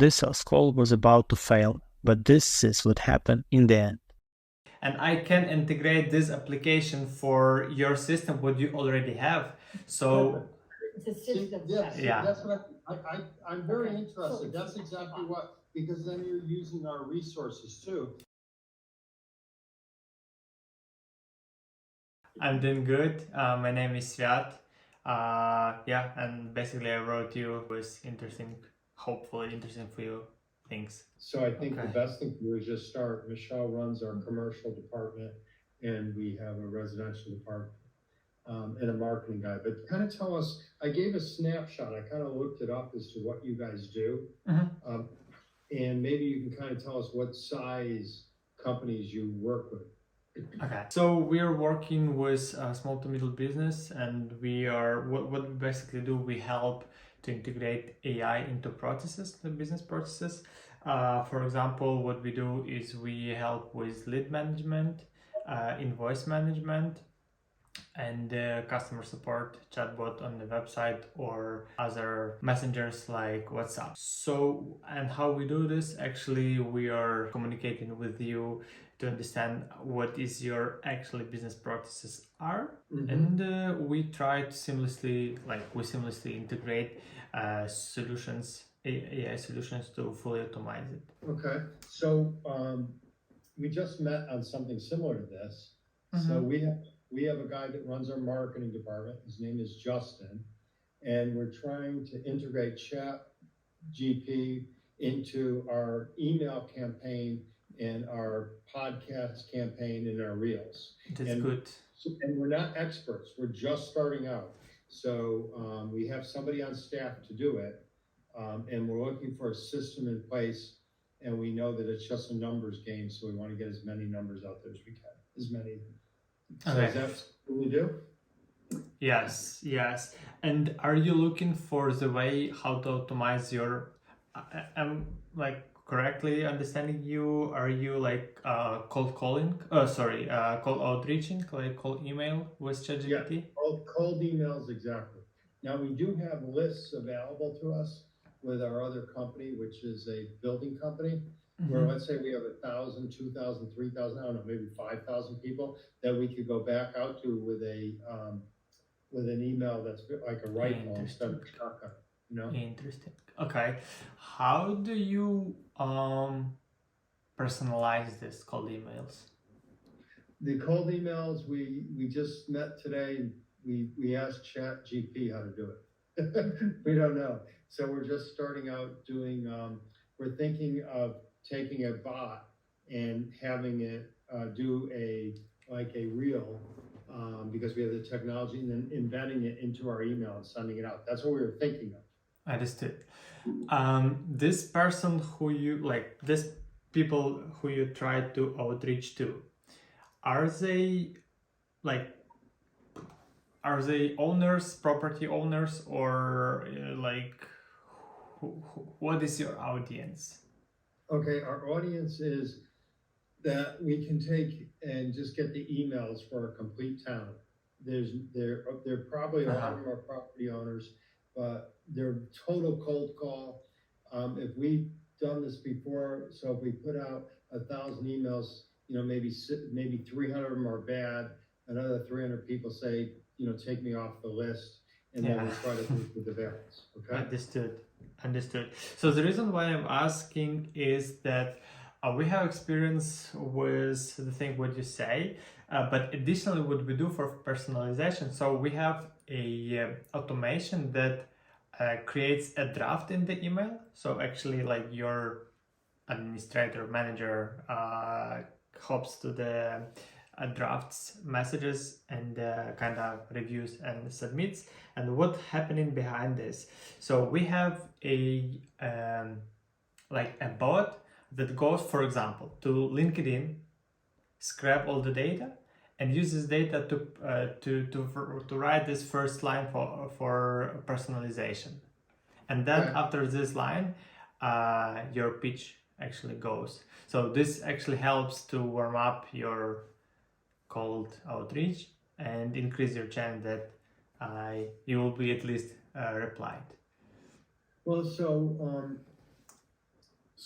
this sales call was about to fail, but this is what happened in the end. And I can integrate this application for your system, what you already have. So yeah, that's what I'm very interested. That's exactly what, because then you're using our resources too. I'm doing good. My name is Sviat. Yeah, and basically I wrote you was interesting, hopefully interesting for you things. So I think the best thing to do is just start. Michelle runs our commercial department, and we have a residential department and a marketing guy. But kind of tell us, I gave a snapshot. I kind of looked it up as to what you guys do. And maybe you can kind of tell us what size companies you work with. Okay, so we're working with small to middle business, and we are what we basically do. We help to integrate AI into processes, the business processes. For example, what we do is we help with lead management, invoice management, and customer support chatbot on the website or other messengers like WhatsApp. So, and how we do this, actually we are communicating with you to understand what is your actually business processes are, and we try to seamlessly integrate solutions, AI solutions, to fully automate it. Okay, so we just met on something similar to this. So we have a guy that runs our marketing department. His name is Justin, and we're trying to integrate chatgpt into our email campaign and our podcast campaign and our reels. That's good. And we're not experts. We're just starting out. So we have somebody on staff to do it, and we're looking for a system in place. And we know that it's just a numbers game, so we want to get as many numbers out there as we can. As many. So is that what we do? Yes. And are you looking for the way how to optimize your? I'm like correctly understanding you. Are you like cold calling? Cold outreaching, like cold email with ChatGPT? Yeah, cold emails, exactly. Now we do have lists available to us with our other company, which is a building company, where let's say we have 1,000, 2,000, 3,000, I don't know, maybe 5,000 people that we could go back out to with an email that's like a rifle instead of a shotgun. You know? Interesting. Okay, how do you personalize this cold emails? The cold emails, we just met today. We asked ChatGPT how to do it. We don't know. So we're just starting out doing, we're thinking of taking a bot and having it do a reel, because we have the technology, and then embedding it into our email and sending it out. That's what we were thinking of. Understood. This person who you like, this people who you try to outreach to, are they owners, property owners, or what is your audience? Okay, our audience is that we can take and just get the emails for a complete town. They're probably a lot of them are property owners, but they're total cold call. If we've done this before, so if we put out 1,000 emails, maybe 300 of them are bad. Another 300 people say, take me off the list, and then we try to move with the balance. Okay. Understood. So the reason why I'm asking is that we have experience with the thing what you say, but additionally what we do for personalization. So we have a automation that creates a draft in the email. So actually, like, your administrator manager hops to the drafts messages and kind of reviews and submits. And what's happening behind this? So we have a bot that goes, for example, to LinkedIn, scrap all the data, and uses data to write this first line for personalization. And then after this line, your pitch actually goes. So this actually helps to warm up your cold outreach and increase your chance that you will be at least replied. Well, so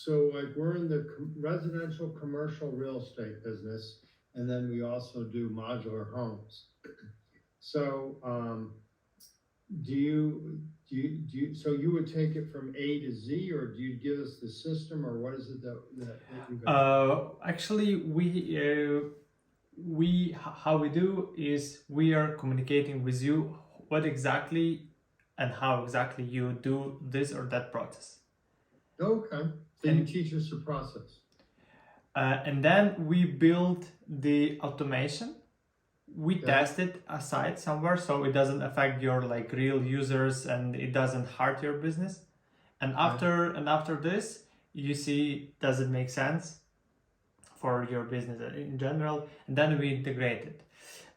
So like we're in the residential commercial real estate business, and then we also do modular homes. So so you would take it from A to Z, or do you give us the system, or what is it that you guys Actually, how we do is we are communicating with you what exactly and how exactly you do this or that process. Okay, so you teach us the process. And then we build the automation. We test it aside somewhere so it doesn't affect your like real users and it doesn't hurt your business. And after this, you see, does it make sense for your business in general? And then we integrate it.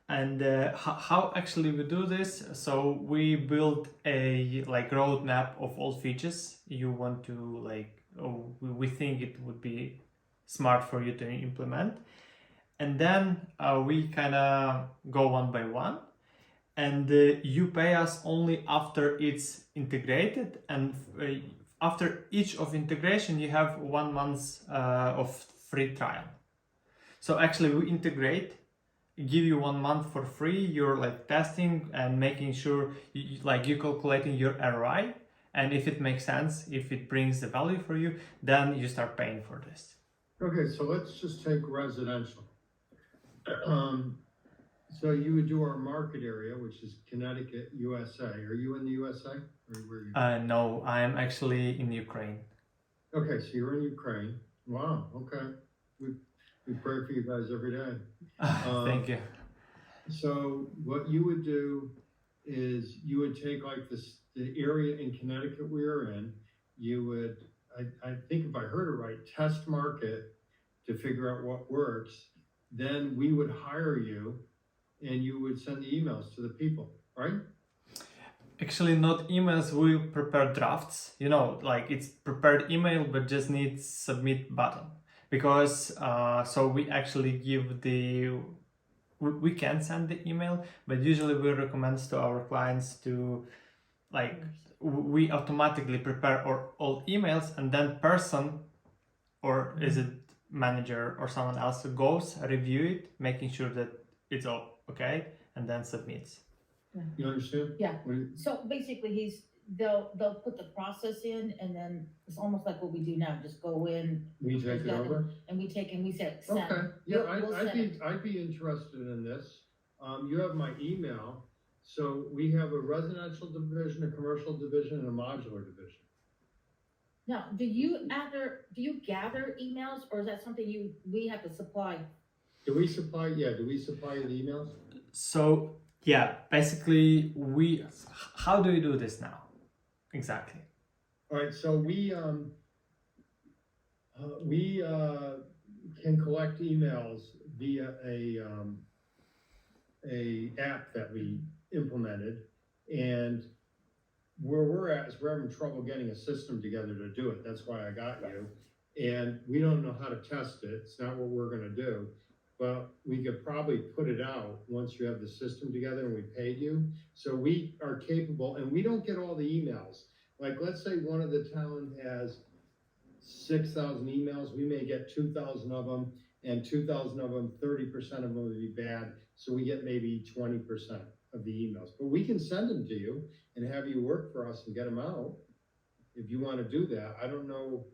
And how actually we do this? So we build a like roadmap of all features you want to like. We think it would be smart for you to implement, and then we kind of go one by one, and you pay us only after it's integrated, and after each of integration you have 1 month of free trial. So actually we integrate, give you 1 month for free. You're like testing and making sure you're calculating your ROI, and if it makes sense, if it brings the value for you, then you start paying for this. Okay, so let's just take residential. So you would do our market area, which is Connecticut, USA. Are you in the USA? Or where are you? No, I am actually in Ukraine. Okay, so you're in Ukraine. Wow, okay. We pray for you guys every day. Thank you. So what you would do is you would take like the area in Connecticut we are in, you would, I think if I heard it right, test market to figure out what works. Then we would hire you and you would send the emails to the people, right? Actually, not emails, we prepare drafts. You know, like it's prepared email, but just needs submit button. Because so we actually give we can send the email, but usually we recommend to our clients to like we automatically prepare all emails, and then person, or is it manager or someone else, goes review it, making sure that it's all okay, and then submits. You understand? Yeah. So basically they'll put the process in, and then it's almost like what we do now, just go in. We take it over? And we say send. Okay, yeah, We'll I'd be interested in this. You have my email. So we have a residential division, a commercial division, and a modular division. Now, do you gather emails, or is that something we have to supply? Do we supply you the emails? So yeah, basically how do we do this now? Exactly. All right, so we can collect emails via a app that we implemented, and where we're at is we're having trouble getting a system together to do it. That's why I got you, and we don't know how to test it. It's not what we're going to do, but we could probably put it out once you have the system together and we paid you. So we are capable, and we don't get all the emails. Like, let's say one of the towns has 6,000 emails, we may get 2,000 of them, and 2,000 of them, 30% of them would be bad. So we get maybe 20% of the emails, but we can send them to you and have you work for us and get them out. If you want to do that, I don't know.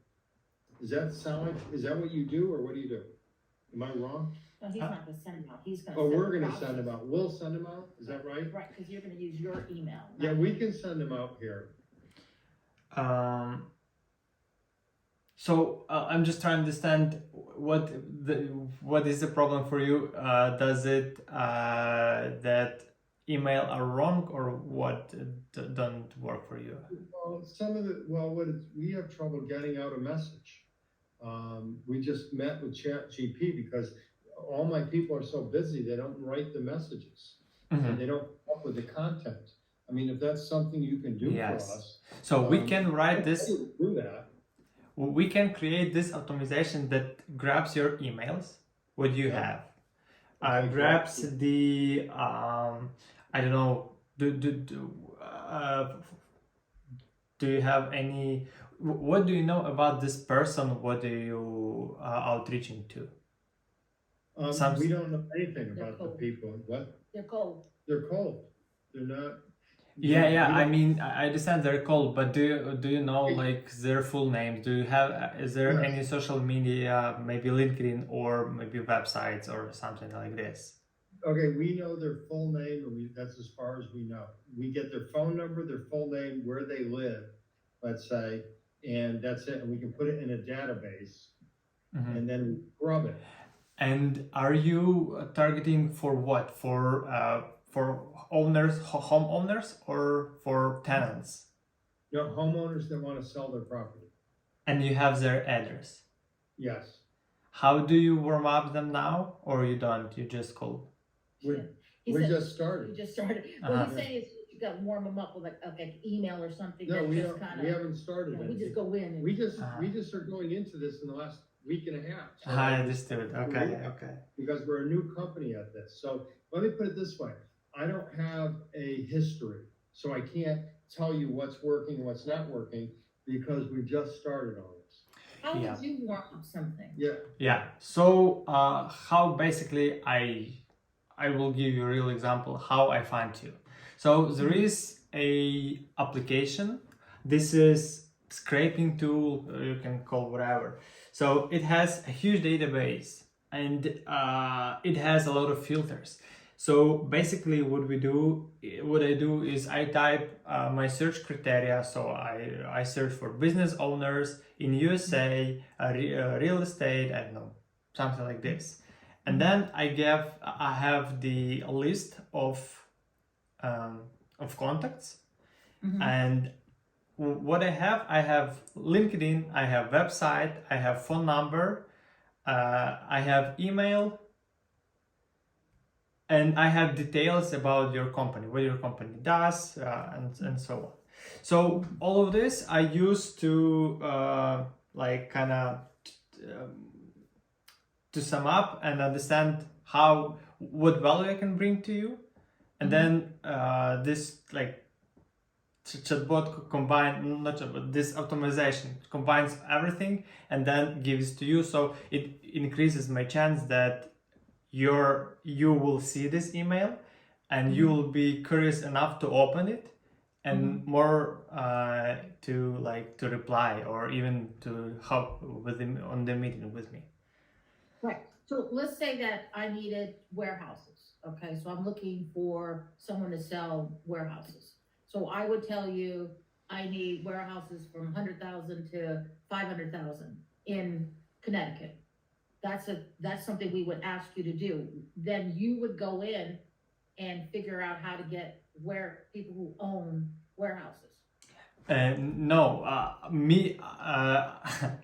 Does that sound like, is that what you do, or what do you do? Am I wrong? No, he's not gonna send them out. He's gonna. Oh, we're going to send them out. We'll send them out. Is that right? Right, because you're gonna use your email. Yeah, we can send them out here. So I'm just trying to understand what is the problem for you? Does it that email are wrong, or what don't work for you? Well, we have trouble getting out a message. We just met with chatgpt because all my people are so busy, they don't write the messages. And they don't come up with the content. I mean, if that's something you can do for us. So we can write this. Do that. We can create this optimization that grabs your emails, what you have, grabs the I don't know, do you have any? What do you know about this person? What are you outreaching to? We don't know anything They're about the cold. people. What? They're cold. They're cold. They're not. Yeah, we I don't- mean, I understand they're cold, but do you know like their full names? Do you have? Is there Yes. any social media, maybe LinkedIn or maybe websites or something like this? Okay, we know their full name, and that's as far as we know. We get their phone number, their full name, where they live, let's say, and that's it. And we can put it in a database, Mhm. and then we scrub it. And are you targeting for what? For owners, homeowners, or for tenants? You know, homeowners that want to sell their property. And you have their address. Yes. How do you warm up them now, or you don't? You just call. He We said- just started. You just started. What he's saying is you got to warm them up with like email or something. No, that we just don't. kind We of. haven't started. We anything. just go in. And, We just are going into this in the last week and a half. So I understood. Okay, okay. because we're a new company at this. So let me put it this way. I don't have a history, so I can't tell you what's working and what's not working because we just started on this. how Yeah. would you warm up something? Yeah. Yeah. So how basically I will give you a real example how I find you. So there is a application. This is scraping tool, you can call whatever. So it has a huge database and it has a lot of filters. So basically what I do is I type my search criteria. So I search for business owners in USA, real estate, I don't know, something like this. And then I have the list of contacts. Mhm. And what I have LinkedIn, I have website, I have phone number, I have email, and I have details about your company, what your company does, and so on. So all of this I use to like kind of to sum up and understand what value I can bring to you, and then this like chatbot combine not chatbot, this optimization combines everything and then gives to you, so it increases my chance that you will see this email and you will be curious enough to open it and more to reply or even to hop with him on the meeting with me. Right. So let's say that I needed warehouses. Okay. So I'm looking for someone to sell warehouses. So I would tell you I need warehouses from 100,000 to 500,000 in Connecticut. That's something we would ask you to do. Then you would go in and figure out how to get where people who own warehouses. No,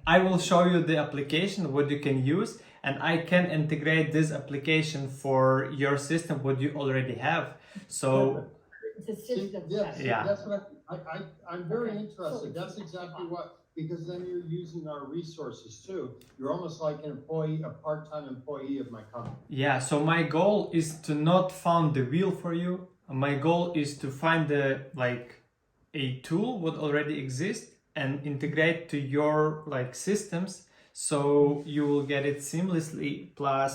I will show you the application, what you can use, and I can integrate this application for your system, what you already have. So, It's a system. Yes, Yeah. that's what I'm very Okay. interested. That's exactly what, because then you're using our resources too. You're almost like an employee, a part-time employee of my company. yeah, so my goal is to not find the wheel for you. My goal is to find a tool what already exists and integrate to your systems, so you will get it seamlessly. Plus,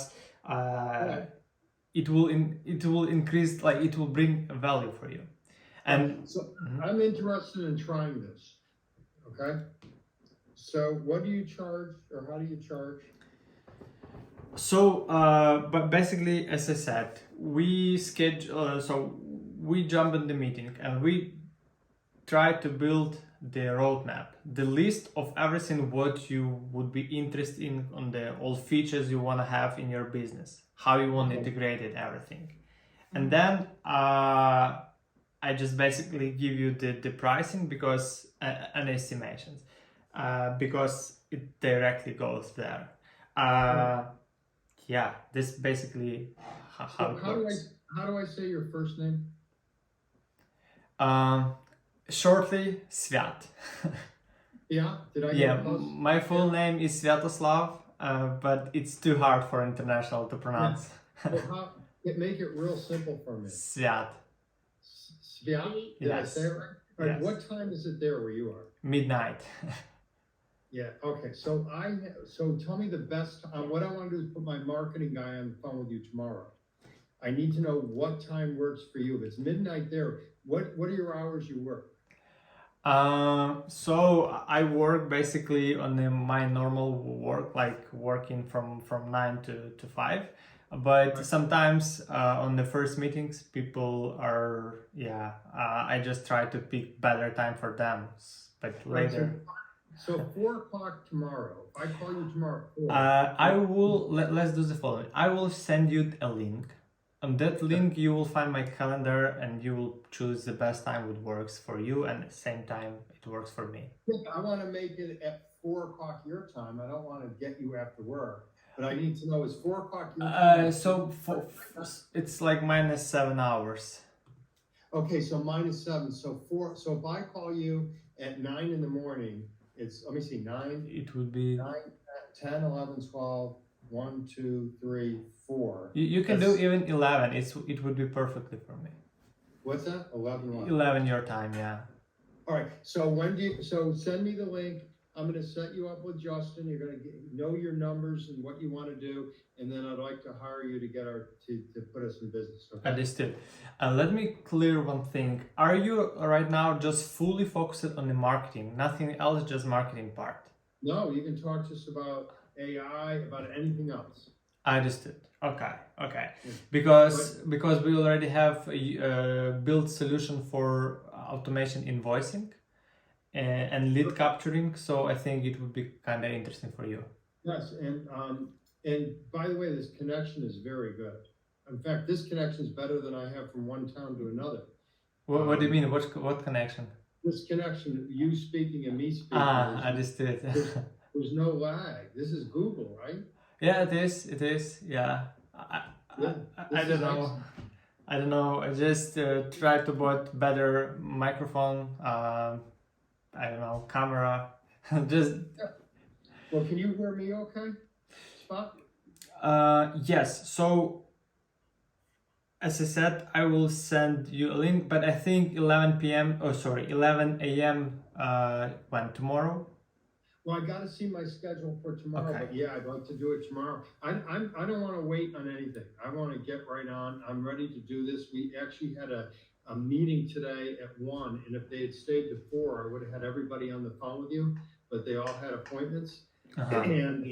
it will increase, it will bring value for you. And So I'm interested in trying this, okay? So what do you charge, or how do you charge? so, but basically, as I said, we schedule. So we jump in the meeting and we try to build the roadmap, the list of everything what you would be interested in, on the all features you want to have in your business, how you want to integrate it, everything. And then I just basically give you the pricing because and estimations because it directly goes there. Yeah, this basically how it works. How do I say your first name? Shortly, Sviat. Yeah, did I Yeah, get close? my full name is Sviatoslav, but it's too hard for international to pronounce. Make it real simple for me. Sviat. Sviat, did I Yes. say it right? All right, Yes. what time is it there where you are? Midnight. Yeah, okay, so so tell me the best, what I wanna do is put my marketing guy on the phone with you tomorrow. I need to know what time works for you. If it's midnight there, what are your hours you work? So I work basically on my normal work, like working from 9 to 5. But Right. sometimes on the first meetings, people are, I just try to pick better time for them. But Right, later, so 4 o'clock tomorrow, if I call you tomorrow at 4. I will, let's do the following. I will send you a link. On that link, you will find my calendar and you will choose the best time that works for you, and at the same time it works for me. I wanna make it at 4 o'clock your time. I don't wanna get you after work, but I need to know, is 4 o'clock your time? It's like minus 7 hours. Okay, so -7, so if I call you at 9 in the morning, it's, let me see, 9, It would be 9, 10, 11, 12, 1, 2, 3, 4. you can do That's- even 11. It would be perfectly for me. What's that? 11 what? 11 your time, yeah. All right, so so send me the link. I'm gonna set you up with Justin. You're gonna know your numbers and what you wanna do, and then I'd like to hire you to get to put us in business, okay? Understood. Let me clear one thing. Are you right now just fully focused on the marketing, nothing else, just marketing part? No, you can talk to us about AI, about anything else. I understood. Okay. Yeah. Because we already have a built solution for automation invoicing and lead capturing, so I think it would be kind of interesting for you. Yes, and by the way, this connection is very good. In fact, this connection is better than I have from one town to another. What do you mean? What connection? This connection, you speaking and me speaking, Understood. there's no lag. This is Google, right? Yeah, it is. Yeah. I don't know. Excellent. I don't know. I just try to put better microphone. I don't know, camera. Just. Well, can you hear me okay, Spot? Yes. So, as I said, I will send you a link, but I think 11 p.m. Oh, sorry, 11 a.m. When tomorrow. Well, I got to see my schedule for tomorrow, Okay. but yeah, I'd like to do it tomorrow. I don't want to wait on anything. I want to get right on. I'm ready to do this. We actually had a meeting today at 1, and if they had stayed to 4, I would have had everybody on the phone with you, but they all had appointments, and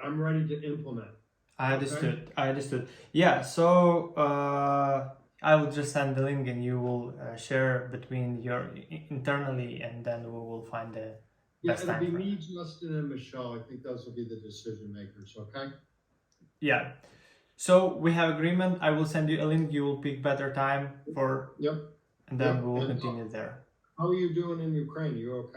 I'm ready to implement. I understood. Yeah, so I will just send the link and you will share between your internally, and then we will find the Yeah, best it'll time be for me, Justin, and Michelle. I think those will be the decision makers, okay? Yeah. So we have agreement. I will send you a link. You will pick better time for, Yep. and then Yep. we will And continue there. how are you doing in Ukraine? You okay?